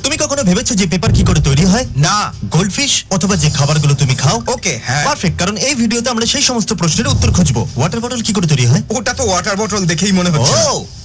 তুমি কখনো ভেবেছো যে পেপার কি করে তৈরি হয়? না। গোল্ডফিশ অথবা যে খাবারগুলো তুমি খাও? ওকে, হ্যাঁ। পারফেক্ট, কারণ এই ভিডিওতে আমরা সেই সমস্ত প্রশ্নের উত্তর খুঁজবো। ওয়াটার বটল কি করে তৈরি হয়? ওটা তো ওয়াটার বটল দেখেই মনে ও হচ্ছে।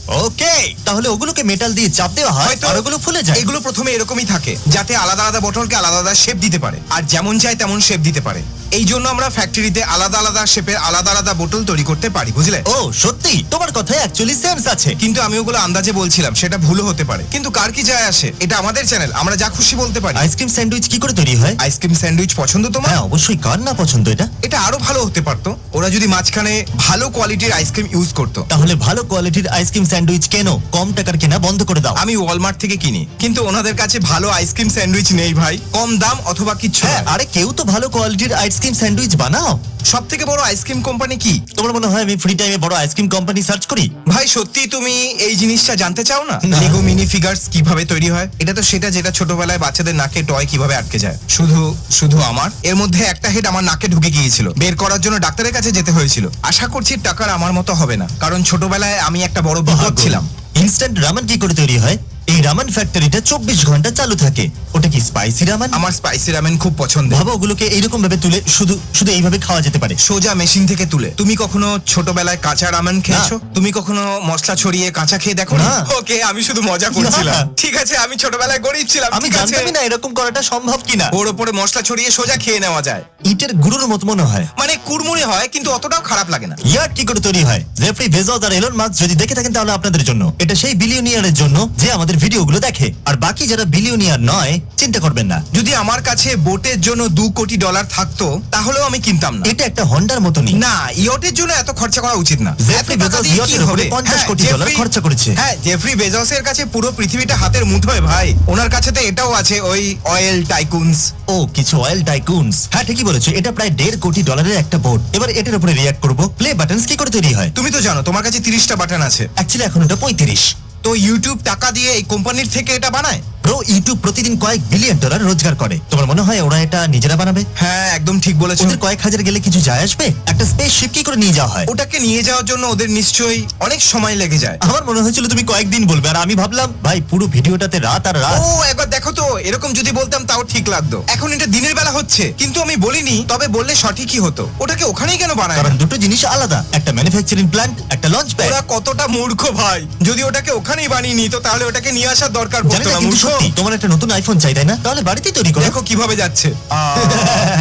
ওকে, তাহলে ওগুলোকে মেটাল দিয়ে চাপ দেওয়া হয় হয়তো আর ওগুলো ফুলে যায়। এগুলো প্রথমে এরকমই থাকে, যাতে আলাদা আলাদা বটলকে আলাদা আলাদা শেপ দিতে পারে, আর যেমন চাই তেমন শেপ দিতে পারে। এই জন্য আমরা ফ্যাক্টরিতে আলাদা আলাদা শেপের আলাদা আলাদা বোতল তৈরি করতে পারি, বুঝলে? ও সত্যি, তোমার কথায় অ্যাকচুয়ালি সেন্স আছে। কিন্তু আমি ওগুলো আন্দাজে বলছিলাম, সেটা ভুলও হতে পারে। কিন্তু কার কি যায় আসে? এটা আমাদের চ্যানেল, আমরা যা খুশি বলতে পারি। আইসক্রিম স্যান্ডউইচ কি করে তৈরি হয়? আইসক্রিম স্যান্ডউইচ পছন্দ তোমার? হ্যাঁ অবশ্যই, কার না পছন্দ এটা। এটা আরো ভালো হতে পারতো ওরা যদি মাঝখানে ভালো কোয়ালিটির আইসক্রিম ইউজ করতো। তাহলে ভালো কোয়ালিটির আইসক্রিম স্যান্ডউইচ কেন, কম টাকার কেনা বন্ধ করে দাও। আমি ওয়ালমার্ট থেকে কিনি, কিন্তু ওনাদের কাছে ভালো আইসক্রিম স্যান্ডউইচ নেই ভাই। কম দাম অথবা কিচ্ছু হ্যাঁ, নয়। আরে কেউ তো ভালো কোয়ালিটির আইসক্রিম স্যান্ডউইচ বানাও। সব থেকে বড় আইসক্রিম কোম্পানি কি? তোমার মনে হয় আমি ফ্রি টাইমে বড় আইসক্রিম কোম্পানি সার্চ করি? ভাই সত্যি তুমি এই জিনিসটা জানতে চাও না? না। লেগো মিনি ফিগারস কিভাবে তৈরি হয়? এটা তো সেটা যেটা ছোটবেলায় বাচ্চাদের নাকে টয় কিভাবে আটকে যায়। শুধু শুধু আমার এর মধ্যে একটা হেড আমার নাকে ঢুকে গিয়েছিল, বের করার জন্য ডাক্তারের কাছে যেতে হয়েছিল। আশা করছি টাকার আমার মতো হবে না, কারণ ছোটবেলায় আমি একটা বড় বিপদ ছিলাম। ইনস্ট্যান্ট রামেন কি করে তৈরি হয়? এই রামেন ফ্যাক্টরিটা 24 ঘন্টা চালু থাকে। ওটা কি স্পাইসি রামেন? আমার স্পাইসি রামেন খুব পছন্দ। ভাবো ওগুলোকে এইরকম ভাবে তুলে শুধু শুধু এইভাবে খাওয়া যেতে পারে। সোজা মেশিন থেকে তুলে। তুমি কখনো ছোটবেলায় কাঁচা রামেন খেয়েছো? তুমি কখনো মশলা ছড়িয়ে কাঁচা খেয়ে দেখো না? না। ওকে, আমি শুধু মজা করছিলাম। না। ঠিক আছে, আমি ছোটবেলায় গরিব ছিলাম। আমি ঠিক আছে? জানতামই না এরকম করাটা সম্ভব কিনা। ওর উপরে মশলা ছড়িয়ে সোজা খেয়ে নেওয়া যায়। ইটের গুঁড়োর মতো মনে হয়। মানে কুড়মুড়ে হয়, কিন্তু অতটাও খারাপ লাগে না। ইয়ার্ড কি করে তৈরি হয়? জেফ্রি বেজোস আর এলন মাস্ক যদি দেখে থাকেন তাহলে আপনাদের জন্য। এটা সেই বিলিয়নিয়ারের জন্য যে আমাদের ভিডিওগুলো দেখে, আর বাকি যারা বিলিয়নিয়ার নয় চিন্তা করবেন না। যদি আমার কাছে বোটের জন্য $2 কোটি থাকতো, তাহলেও আমি কিনতাম না। এটা একটা হন্ডার মতনই। না, ইয়টের জন্য এত খরচা করা উচিত না। জেফ্রি এত টাকা বেজোস দিয়ে কি ইয়টের উপরে হবে? 50 হ্যাঁ, কোটি ডলার জেফ্রি- খরচা করেছে। হ্যাঁ, জেফ্রি বেজোসের কাছে পুরো পৃথিবীটা হাতের মুঠোয় ভাই। ওনার কাছে তো এটাও আছে, ওই অয়েল টাইকুনস। ও কিছু অয়েল টাইকুনস। হ্যাঁ ঠিকই বলেছো, এটা প্রায় $1.5 কোটি একটা বোট। এবার এটার উপরে রিঅ্যাক্ট করব। প্লে বাটনস কি করে তৈরি হয়? তুমি তো জানো তোমার কাছে 30টা বাটন আছে। অ্যাকচুয়ালি এখন এটা 35। তো ইউটিউব টাকা দিয়ে এই কোম্পানির থেকে এটা বানায়? ব্রো, ইউটিউব প্রতিদিন কয়েক বিলিয়ন ডলার রোজগার করে। তোমার মনে হয় ওরা এটা নিজেরা বানাবে? হ্যাঁ, একদম ঠিক বলেছো। ওদের কয়েক হাজার গেলে কিছু যায় আসবে? একটা স্পেসশিপ কি করে নিয়ে যাওয়া হয়? ওটাকে নিয়ে যাওয়ার জন্য ওদের নিশ্চয়ই অনেক সময় লেগে যায়। আমার মনে হয়েছিল তুমি কয়েকদিন বলবে, আর আমি ভাবলাম ভাই পুরো ভিডিওটাতে রাত আর রাত। ও একবার দেখো তো, এরকম যদি বলতাম তাও ঠিক লাগতো। এখন এটা দিনের বেলা হচ্ছে, কিন্তু আমি বলিনি, তবে বললে সঠিকই হতো। ওটাকে ওখানেই কেন বানায় কারণ না? দুটো জিনিস আলাদা, একটা ম্যানুফ্যাকচারিং প্ল্যান্ট, একটা লঞ্চ প্যাড। ওরা কতটা মূর্খ ভাই! যদি ওটাকে ওখানেই বানিয়ে নিত, তাহলে ওটাকে নিয়ে আসার দরকার জানি পড়তো না, না। কিন্তু মূর্খ। সত্যি তোমার একটা নতুন আইফোন চাই তাই না? তাহলে বাড়িতেই তৈরি করো। দেখো কিভাবে যাচ্ছে।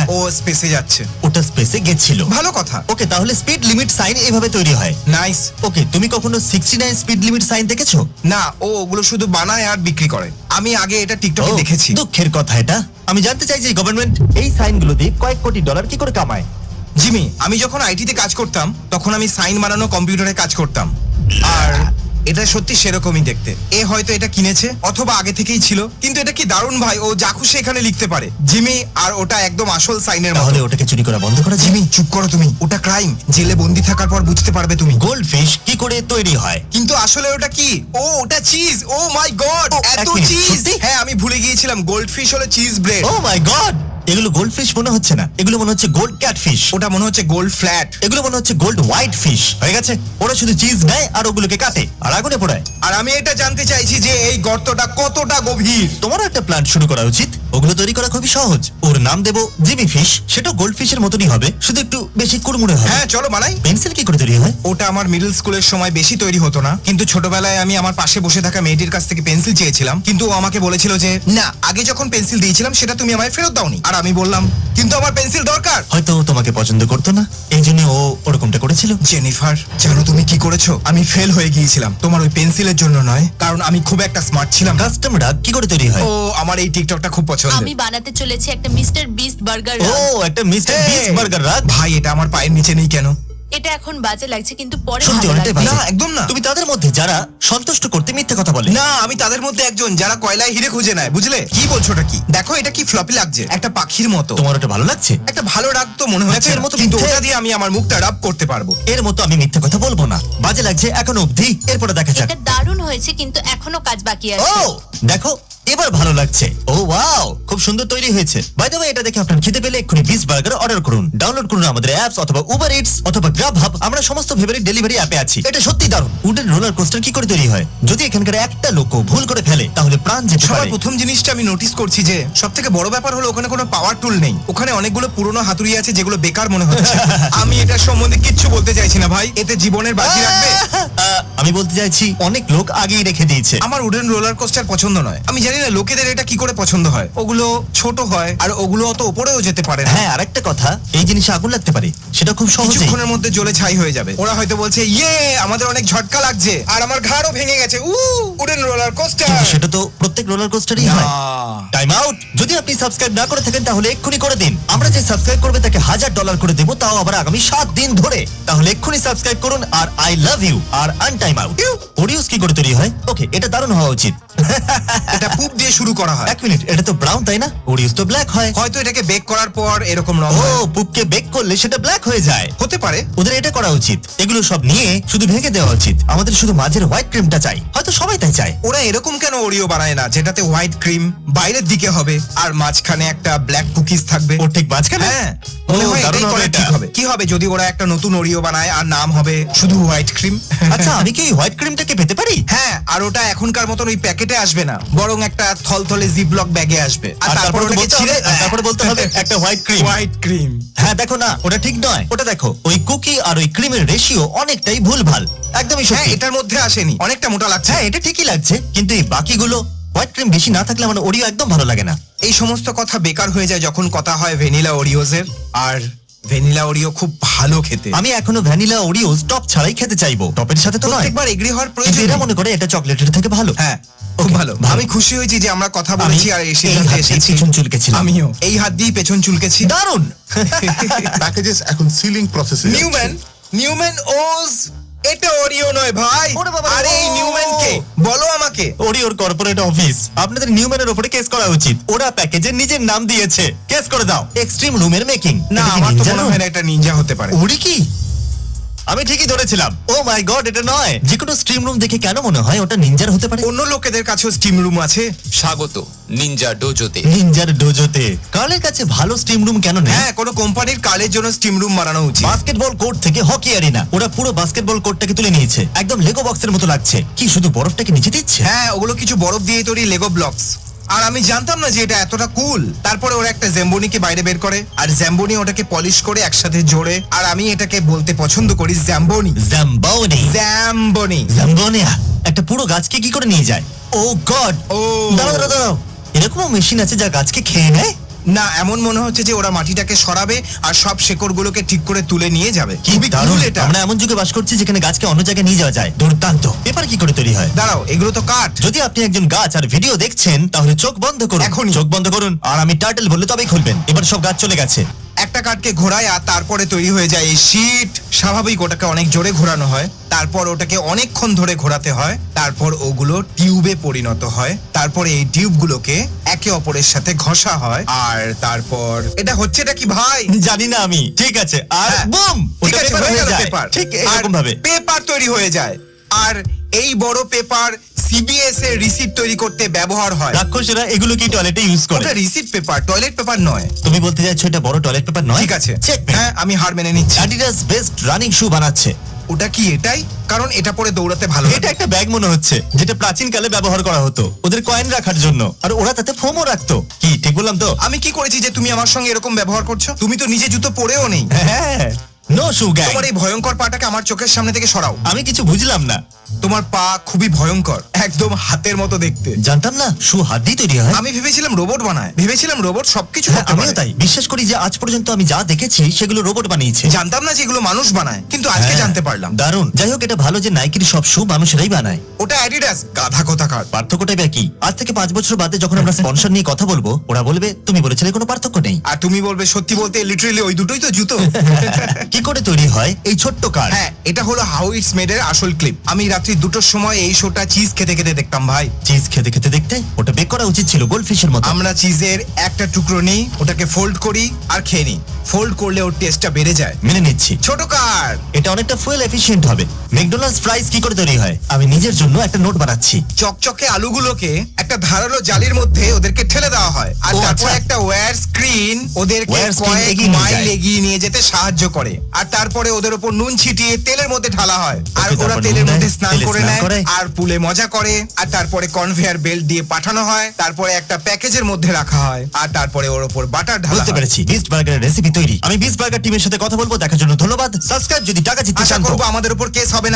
ও স্পেসে যাচ্ছে। ওটা স্পেসে গেছিল। ভালো কথা। ওকে, তাহলে স্পিড লিমিট সাইন এভাবে তৈরি হয়। নাইস। ওকে, তুমি কখনো 69 স্পিড লিমিট সাইন দেখেছো? না, ও ওগুলো শুধু বানায় আর বিক্রি করে। আমি আগে এটা টিকটকে ও, দেখেছি। দুঃখের কথা এটা। আমি জানতে চাই যে গভর্নমেন্ট এই সাইনগুলো দিয়ে কয়েক কোটি ডলার কি করে কামায়। জিমি, আমি যখন আইটিতে কাজ করতাম তখন আমি সাইন বানানো কম্পিউটারে কাজ করতাম, আর এটা সত্যি সেরকমই দেখতে। এ হয়তো এটা কিনেছে অথবা আগে থেকেই ছিল, কিন্তু এটা কি দারুণ ভাই! ও যা খুশি এখানে লিখতে পারে জিমি, আর ওটা একদম আসল সাইনের মতো। তাহলে ওটাকে চুরি করা বন্ধ করা যায়। জিমি চুপ করো তুমি, ওটা ক্রাইম। জেলে বন্দি থাকার পর বুঝতে পারবে তুমি। গোল্ড ফিশ কি করে তৈরি হয়? কিন্তু আসলে ওটা কি? ও ওটা চিজ। ও মাই গড, এত এক মিনিট, চিজ! সত্যি? হ্যাঁ, আমি ভুলে গিয়েছিলাম, গোল্ড ফিশ হলো চিজ ব্রেড। ও মাই গড, এগুলো গোল্ড ফিশ মনে হচ্ছে না, এগুলো মনে হচ্ছে গোল্ড ক্যাট ফিশ। ওটা মনে হচ্ছে গোল্ড ফ্ল্যাট। এগুলো মনে হচ্ছে গোল্ড হোয়াইট ফিশ। হয়ে গেছে, ওরা শুধু চিজ নেয় আর ওগুলোকে কাটে আর আগুনে পোড়ায়। আর আমি এটা জানতে চাইছি যে এই গর্তটা কতটা গভীর। তোমারও একটা প্ল্যান্ট শুরু করা উচিত। ওগুলো তৈরি করা খুবই সহজ। ওর নাম দেবো জিমি ফিশ। সেটা গোল্ড ফিশের মতনই হবে, শুধু একটু বেশি কুড়মুড়ে হবে। হ্যাঁ, চলো বানাই। পেন্সিল কি করে তৈরি হয়? ওটা আমার মিডল স্কুলের সময় বেশি তৈরি হতো না, কিন্তু ছোটবেলায় আমি আমার পাশে বসে থাকা মেয়েটির কাছ থেকে পেন্সিল চেয়েছিলাম, কিন্তু ও আমাকে বলেছিল যে না, আগে যখন পেন্সিল দিয়েছিলাম সেটা তুমি আমায় ফেরত দাওনি। আর আমি বললাম কিন্তু আমার পেন্সিল দরকার। হয়তো ও তোমাকে পছন্দ করতো না, এই জন্য ও ওরকমটা করেছিল। জেনিফার, জানো তুমি কি করেছো? আমি ফেল হয়ে গিয়েছিলাম তোমার ওই পেন্সিলের জন্য নয়, কারণ আমি খুব একটা স্মার্ট ছিলাম না। কাস্টম রাগ কি করে তৈরি হয়? ও আমার এই টিকটকটা খুব পছন্দের। আমি বানাতে চলেছি একটা মিস্টার বিস্ট বার্গার। ও একটা মিস্টার এই! বিস্ট বার্গার রাগ। ভাই, এটা আমার পায়ের নিচে নেই কেন? এটা এখন বাজে লাগছে, কিন্তু পরে সত্যি ভালো অনেকটাই লাগবে। বাজে। না, একদম না। তুমি তাদের মধ্যে যারা সন্তুষ্ট করতে মিথ্যে কথা বলে। না, আমি তাদের মধ্যে একজন যারা কয়লায় হিরে খুঁজে নেয়, বুঝলে? কি বলছো ওটা কি? দেখো এটা কি ফ্লপি লাগছে, একটা পাখির মতো। তোমার ওটা ভালো লাগছে? একটা ভালো রাগ তো মনে হচ্ছে, দেখো, এর মতো কিন্তু মিথ্যে- ওটা দিয়ে আমি আমার মুখটা রাব করতে পারবো। এর মতো আমি মিথ্যে কথা বলবো না। বাজে লাগছে এখনো অবধি, এরপরে দেখা যাক। এটা দারুণ হয়েছে, কিন্তু এখনো কাজ বাকি ও আছে। দেখো, এবার ভালো লাগছে। ও ওয়াও, খুব খুব সুন্দর তৈরি হয়েছে। বাই দ্য ওয়ে, এটা দেখে আপনার খিদে পেলে এক্ষুনি বিস্ট বার্গার অর্ডার করুন। ডাউনলোড করুন আমাদের অ্যাপস অথবা উবার ইটস অথবা গ্রাব হাব। আমরা সমস্ত ফেভারিট ডেলিভারি অ্যাপে আছি। এটা সত্যি দারুণ। উডেন রোলার কোস্টার কি করে তৈরি হয়? যদি এখানকার একটা লোকও ভুল করে ফেলে তাহলে প্রাণ যেতে সবার পারে। প্রথম জিনিসটা আমি নোটিস করছি যে সব থেকে বড় ব্যাপার হলো ওখানে কোনো পাওয়ার টুল নেই। ওখানে অনেকগুলো পুরনো হাতুড়ি আছে যেগুলো বেকার মনে হচ্ছে। আমি এটার সম্বন্ধে কিচ্ছু বলতে চাইছি না ভাই, এতে জীবনের বাজি রাখবে। আমি বলতে চাইছি অনেক লোক আগেই রেখে দিয়েছে। আমার উডেন রোলার কোস্টার পছন্দ নয়। আমি জানি না লোকেদের এটা কি করে পছন্দ হয়। ওগুলো ছোট হয় আর ওগুলো অত উপরেও যেতে পারে না। হ্যাঁ, আরেকটা কথা, এই জিনিসে আগুন লাগতে পারে, সেটা খুব সহজেই। কিছুক্ষণের মধ্যে জ্বলে ছাই হয়ে যাবে। ওরা হয়তো বলছে ইয়ে আমাদের অনেক ঝটকা লাগছে আর আমার ঘাড়ও ভেঙে গেছে। Wooden roller coaster. কিন্তু সেটা তো প্রত্যেক রোলার কোস্টারই হয়। Time out. যদি আপনি সাবস্ক্রাইব না করে থাকেন তাহলে এক্ষুনি করে দিন। আমরা যে সাবস্ক্রাইব করবে তাকে $1000 করে দেবো, তাও আবার আগামী 7 দিন ধরে। তাহলে এক্ষুনি সাবস্ক্রাইব করুন আর আই লাভ ইউ আর আনটাইম আউট। ওরিওস কি করে তৈরি হয়? ওকে, এটা দারুণ হওয়া উচিত। এটা পুপ দিয়ে শুরু করা হয়। এক মিনিট, এটা তো ব্রাউন তাই না? ওরিওস তো ব্ল্যাক হয়। হয়তো এটাকে বেক করার পর এরকম রং ও, হয়। পুপকে বেক করলে সেটা ব্ল্যাক হয়ে যায়। হতে পারে। ওদের এটা করা উচিত। এগুলো সব নিয়ে শুধু ভেঙে দেওয়া উচিত। আমাদের শুধু মাঝের হোয়াইট ক্রিমটা চাই। হয়তো সবাই তাই চায়। ওরা এরকম কেন ওরিও বানায় না যেটাতে হোয়াইট ক্রিম বাইরের দিকে হবে আর মাঝখানে একটা ব্ল্যাক কুকিজ থাকবে? ও ঠিক মাঝখানে? হ্যাঁ, ও, মনে হয় দারুণ এটাই হবে করা এটা। ঠিক হবে। কি হবে যদি ওরা একটা নতুন ওরিও বানায় আর নাম হবে শুধু হোয়াইট ক্রিম? আচ্ছা, আমি কি হোয়াইট ক্রিমটাকে পেতে পারি? হ্যাঁ, আর ওটা এখনকার মতন ওই প্যাকেটে আসবে না, বরং একটা থলথলে জিপলক ব্যাগে আসবে। আর তারপরে ওটাকে বলতে হবে, আর তারপরে বলতে হবে একটা হোয়াইট ক্রিম। White cream. হ্যাঁ, দেখো না, ওটা ঠিক নয়। ওটা দেখো, ওই কুকি আর ওই ক্রিমের রেশিও অনেকটাই ভুলভাল। একদমই হ্যাঁ, সত্যি। এটার মধ্যে আসেনি, অনেকটা মোটা লাগছে। হ্যাঁ, এটা ঠিকই লাগছে, কিন্তু এই বাকিগুলো হোয়াইট ক্রিম বেশি না থাকলে আমার ওরিও একদম ভালো লাগে না। এই সমস্ত কথা বেকার হয়ে যায় যখন কথা হয় ভ্যানিলা ওরিওজের। আর ভ্যানিলা ওরিও খুব ভালো খেতে। আমি এখনো ভ্যানিলা ওরিওস টপ ছাড়াই খেতে চাইবো, টপের সাথে তো নয়। প্রত্যেকবার এগ্রি হওয়ার কিন্তু প্রয়োজন এরা নেই। মনে করে এটা চকলেটের থেকে ভালো। হ্যাঁ, খুব Okay, ভালো। ভালো। আমি খুশি হয়েছি যে আমরা কথা আমি বলেছি আর এই এই সিদ্ধান্তে হাত দিয়ে এসেছি। পেছন চুলকেছিলাম। আমিও এই হাত দিয়ে পেছন চুলকেছি। দারুণ। প্যাকেজেস এখন সিলিং প্রসেসে নিউম্যান ওজ, এটা ওরিও নয় ভাই। ওরে বাবা, আরে এই ও। নিউম্যান কে বলো আমাকে। ওরিওর কর্পোরেট অফিস। আপনাদের নিউম্যানের উপরে কেস করা উচিত। ওরা প্যাকেজের নিজের নাম দিয়েছে। কেস করে দাও। এক্সট্রিম রুমের মেকিং। না, আমার তো মনে হয় না এটা নিনজা হতে পারে। ওরি কি? আমি ঠিকই ধরেছিলাম। ও মাই গড, এটা নয়। যে কোনো স্ট্রিম রুম দেখে কেন মনে হয় ওটা নিনজার হতে পারে? অন্য লোকেদের কাছেও স্টিম রুম আছে। স্বাগত নিনজা ডোজোতে। নিনজার ডোজোতে। কার্লের কাছে ভালো স্ট্রিম রুম কেন নেই? হ্যাঁ, কোনো কোম্পানির কালের জন্য স্টিম রুম বানানো উচিত। বাস্কেটবল কোর্ট থেকে হকি অ্যারিনা। ওরা পুরো বাস্কেটবল কোর্টটাকে তুলে নিয়েছে। একদম লেগো বক্সের মতো লাগছে। কি শুধু বরফটাকে নিচে দিচ্ছে? হ্যাঁ, ওগুলো কিছু বরফ দিয়ে তৈরি লেগো ব্লকস। আর আমি জানতাম না যে এটা এতটা কুল। তারপরে ওরা একটা জ্যাম্বনিকে বাইরে বের করে আর জ্যাম্বনি ওটাকে পলিশ করে একসাথে জোড়ে। আর আমি এটাকে বলতে পছন্দ করি জ্যাম্বনি। জাম্বাওনি। জ্যাম্বনি। জাম্বোনিয়া। একটা পুরো গাছকে কি করে নিয়ে যায়? ও গড। ও। দাঁড়াও দাঁড়াও দাঁড়াও। এরকমও মেশিন আছে যা গাছকে খেয়ে নেয়? না, এমন মনে হচ্ছে যে ওরা মাটিটাকে সরাবে আর সব শেকড়গুলোকে ঠিক করে তুলে নিয়ে যাবে। কি খুবই দারুণ। cool এটা। আমরা এমন যুগে বাস করছি যেখানে গাছকে অন্য জায়গায় নিয়ে যাওয়া যায়। দুর্দান্ত। পেপার কি করে তৈরি হয়? দাঁড়াও, এগুলো তো কাঠ। যদি আপনি একজন গাছ আর ভিডিও দেখছেন তাহলে চোখ বন্ধ করুন। এখনই। চোখ বন্ধ করুন। আর আমি টার্টল বললে তবেই খুলবেন। এবার সব গাছ চলে গেছে। একটা কাঠকে ঘোরায় আর তারপরে তৈরি হয়ে যায় এই শীট। স্বাভাবিক ওটাকে অনেক জোরে ঘোরানো হয়, তারপর ওটাকে অনেকক্ষণ ধরে ঘোরাতে হয়, তারপর ওগুলো টিউবে পরিণত হয়, তারপরে এই টিউবগুলোকে একে অপরের সাথে ঘষা হয়, আর তারপর এটা হচ্ছেটা কি ভাই? জানি না আমি। ঠিক আছে, আর হ্যাঁ। বুম, ঠিক ওটা আছে, পেপার হয়ে হয়ে গেল যায়। পেপার। ঠিক আর এরকম ভাবে। পেপার তৈরি হয়ে যায়। আর এই বড় পেপার সিবিএস এর রিসিট তৈরি করতে ব্যবহার হয়। রাক্ষসেরা এগুলো কি টয়লেটে ইউজ করে? ওটা রিসিট পেপার, টয়লেট পেপার নয়। তুমি বলতে চাইছো এটা বড় টয়লেট পেপার নয়? ঠিক আছে, চেক। হ্যাঁ, আমি হার মেনে নিচ্ছি। অ্যাডিডাস বেস্ট রানিং শু বানাচ্ছে। ওটা কি এটাই? কারণ এটা পরে দৌড়াতে ভালো এটা লাগে। একটা ব্যাগ মনে হচ্ছে, যেটা প্রাচীন কালে ব্যবহার করা হতো ওদের কয়েন রাখার জন্য। আর ওরা তাতে ফোমও রাখতো। কি ঠিক বললাম তো? আমি কি করেছি যে তুমি আমার সঙ্গে এরকম ব্যবহার করছো? তুমি তো নিজে জুতো পরেও নেই। হ্যাঁ, নো শু গ্যাং। তোমার এই ভয়ঙ্কর পাটাকে আমার চোখের সামনে থেকে সরাও। আমি কিছু বুঝলাম না। তোমার পা খুবই ভয়ঙ্কর, একদম হাতের মতো দেখতে। জানতাম না শু হাত দিয়ে তৈরি হয়। আমি ভেবেছিলাম রোবট বানায়, ভেবেছিলাম রোবট সবকিছু হ্যাঁ, করতে আমিও পারে। তাই বিশ্বাস করি যে আজ পর্যন্ত আমি যা দেখেছি সেগুলো রোবট বানিয়েছে। জানতাম না যে এগুলো মানুষ বানায়, কিন্তু আজকে হ্যাঁ, জানতে পারলাম। দারুণ। যাই হোক, এটা ভালো যে নাইকির সব শু মানুষেরাই বানায়। ওটা অ্যাডিডাস, গাধা কোথাকার। পার্থক্যটাই বা কি? আজ থেকে 5 বছর বাদে যখন আমরা স্পন্সর নিয়ে কথা বলবো, ওরা বলবে তুমি বলেছিলে কোনো পার্থক্য নেই। আর তুমি বলবে সত্যি বলতে লিটারালি ওই দুটোই তো জুতো। কি করে তৈরি হয় এই ছোট্ট কার? হ্যাঁ, এটা হলো হাউ ইটস মেড এর আসল ক্লিপ। আমি রাত্রি 2টোর সময় এই শোটা চিজ খেতে খেতে দেখতাম ভাই। চিজ খেতে খেতে দেখতে? ওটা বেক করা উচিত ছিল গোল্ডফিশের মতো। আমরা চিজের একটা টুকরো নিই, ওটাকে ফোল্ড করি আর খেয়ে নিই। ফোল্ড করলে ওর টেস্টটা বেড়ে যায়। মেনে নিচ্ছি। ছোট কার। এটা অনেকটা ফুয়েল এফিশিয়েন্ট হবে। ম্যাকডোনাল্ডস ফ্রাইস কি করে তৈরি হয়? আমি নিজের জন্য একটা নোট বানাচ্ছি। চকচকে আলুগুলোকে একটা ধারালো জালির মধ্যে ওদেরকে ঠেলে দেওয়া হয়, আর ও, তারপর আচ্ছা। একটা ওয়্যার স্ক্রিন ওদেরকে Wire screen কয়েক এগিয়ে নিয়ে মাইল যায়। এগিয়ে নিয়ে যেতে সাহায্য করে। আর তারপরে ওদের উপর নুন ছিটিয়ে তেলের মধ্যে ঢালা হয়, আর ওকে, ওরা তারপর তেলের নুন মধ্যে দেয়, স্নান তেলে করে স্নান নেয় করে। আর পুলে মজা করে। আর তারপরে কনভেয়ার বেল্ট দিয়ে পাঠানো হয়, তারপরে একটা প্যাকেজের মধ্যে রাখা হয়, আর তারপরে ওর উপর বাটার ঢালা বুঝতে হয়। পেরেছি। বিস্ট বার্গারের রেসিপি তৈরি। আমি বিস্ট বার্গার টিমের সাথে কথা বলবো। দেখার জন্য ধন্যবাদ। সাবস্ক্রাইব যদি টাকা জিততে আশা চান তো। করবো আমাদের উপর কেস হবে না।